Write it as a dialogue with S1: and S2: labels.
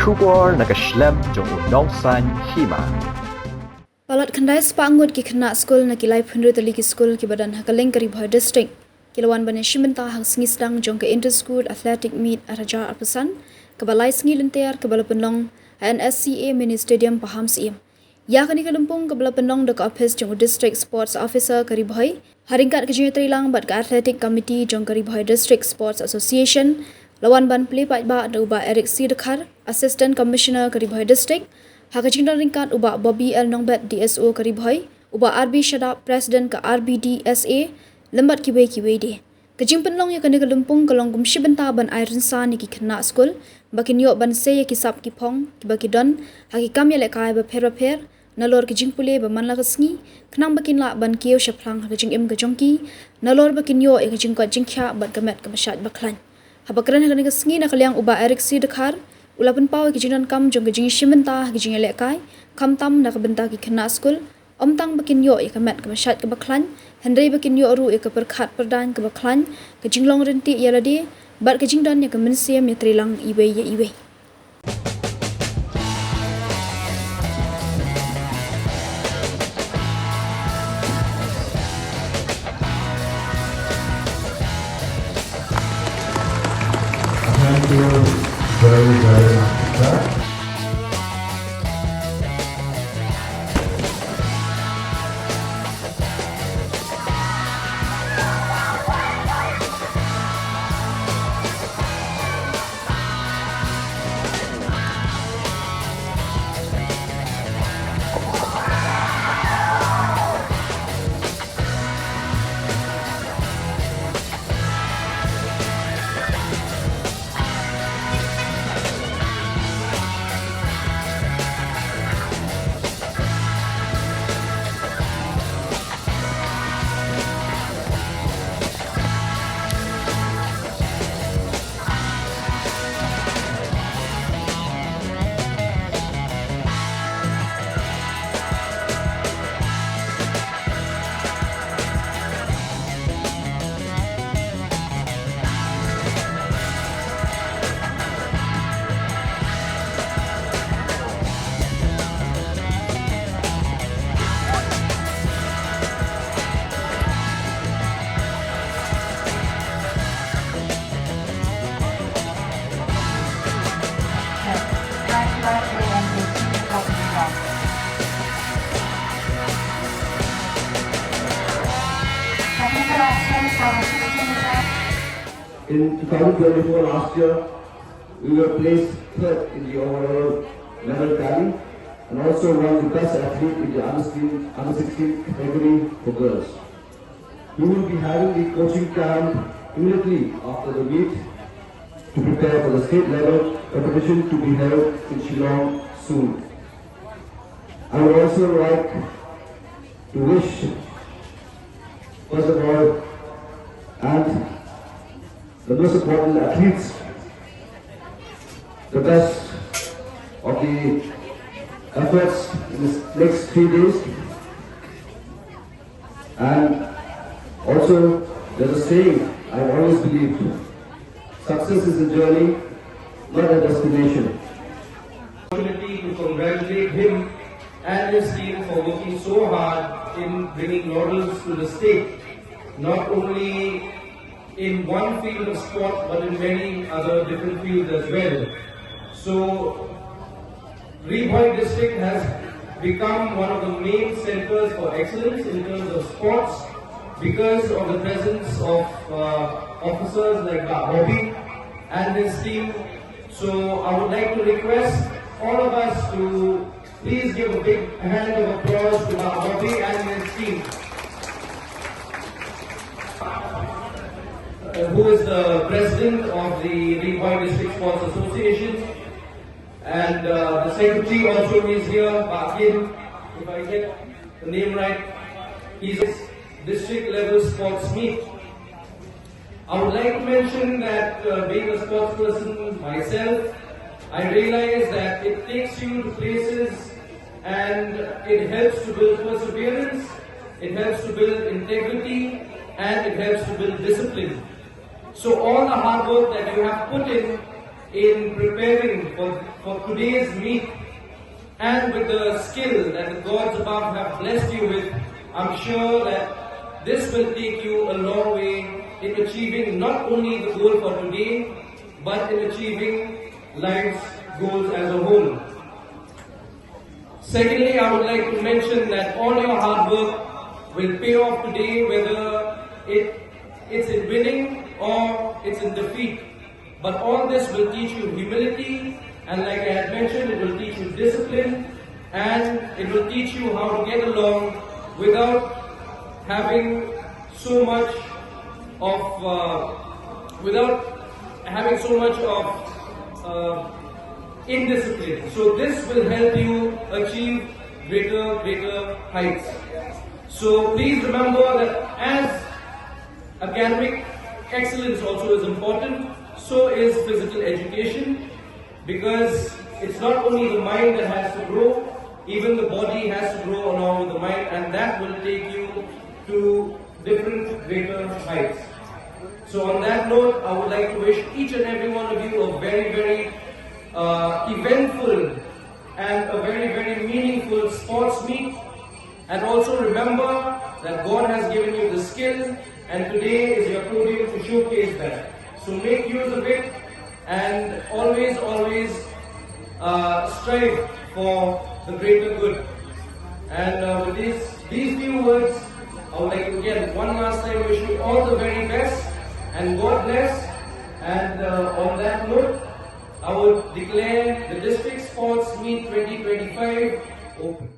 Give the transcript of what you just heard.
S1: Shubor nakaslem jong unongsan Hima.
S2: Palat Khynnah spa Ngut ki Khynnah Skul na kilai phunru tali ki Skul ki badan hakaling kari bhai district. Kilawan bane Shim Bynta hang singi sedang jong ke inter-school athletic meet araja arpasan kebalai singi lentiar kebala penlong NSCA mini stadium paham siem. Ya kani kalumpung kebala penlong dek office jong district sports officer kari bhai haringkat ke trilang bat ke athletic committee jong kari bhai district sports association lawan ban play pat ba da uba Eric C Dekhar assistant commissioner kari bhai district Hakajingdan ringkat uba Bobby L Nongbet DSO Karibhoi, uba RB Shadap President ke RBDSA, lembat kiwe de. Kajing penlong ya kani kalumpung kalong gumshi benta ban iron sa ni ki Khynnah Skul, bakin yo ban se ya ki sap ki pong, ki baki don, haki kam ya lekai ba per, nalor kajing pule ba man la kasngi, kenang bakin la ban kiyo syaplang hakajing im kajongki, nalor bakin yo ya kajing kot jingkya ban kamet kamasyat baklan. Habakran hakani kasngi na kaliang uba Eric C Dekhar, Ulapan pau ki jinan kam jong ki Shim Bynta ki jing lekai kam tam na ka benta ki Khynnah Skul om tang bakin yo ya kamet ka masyat ka baklan hendrei bakin yo ru ya ka perkhat perdan ka baklan ka jinglong renti ya lade bat ka jingdan ya ka mensiam ya trilang iwe
S3: Thank you very much, sir.
S4: In 2024 last year, we were placed third in the overall medal tally and also won the best athlete in the under 16 category for girls. We will be having the coaching camp immediately after the meet to prepare for the state level competition to be held in Shillong soon. I would also like to wish, first of all, and the most important athletes the best of the efforts in the next 3 days. And also there's a saying I always believed: success is a journey, not a destination.
S5: Opportunity to congratulate him and his team for working so hard in bringing laurels to the state, not only in one field of sport but in many other different fields as well. So, Ribhoi district has become one of the main centers for excellence in terms of sports because of the presence of officers like Bobby and his team. So, I would like to request all of us to please give a big hand of applause to Bobby and his team, who is the president of the Ribhoi District Sports Association, and the secretary also is here, Bakin, if I get the name right. He's district level sports meet. I would like to mention that being a sports person myself, I realize that it takes you to places and it helps to build perseverance, it helps to build integrity, and it helps to build discipline. So all the hard work that you have put in in preparing for today's meet, and with the skill that the gods above have blessed you with, I'm sure that this will take you a long way in achieving not only the goal for today, but in achieving life's goals as a whole. Secondly, I would like to mention that all your hard work will pay off today, whether it's in winning or it's in defeat. But all this will teach you humility, and like I had mentioned, it will teach you discipline, and it will teach you how to get along without having so much of indiscipline. So this will help you achieve greater heights. So please remember that as academic excellence also is important, so is physical education, because it's not only the mind that has to grow, even the body has to grow along with the mind, and that will take you to different greater heights. So on that note, I would like to wish each and every one of you a very eventful and a very meaningful sports meet. And also remember that God has given you the skill, and today is your podium to showcase that. So make use of it, and always strive for the greater good. And with these few words, I would like to again one last time wish you all the very best, and God bless. And on that note, I would declare the District Sports Meet 2025 open.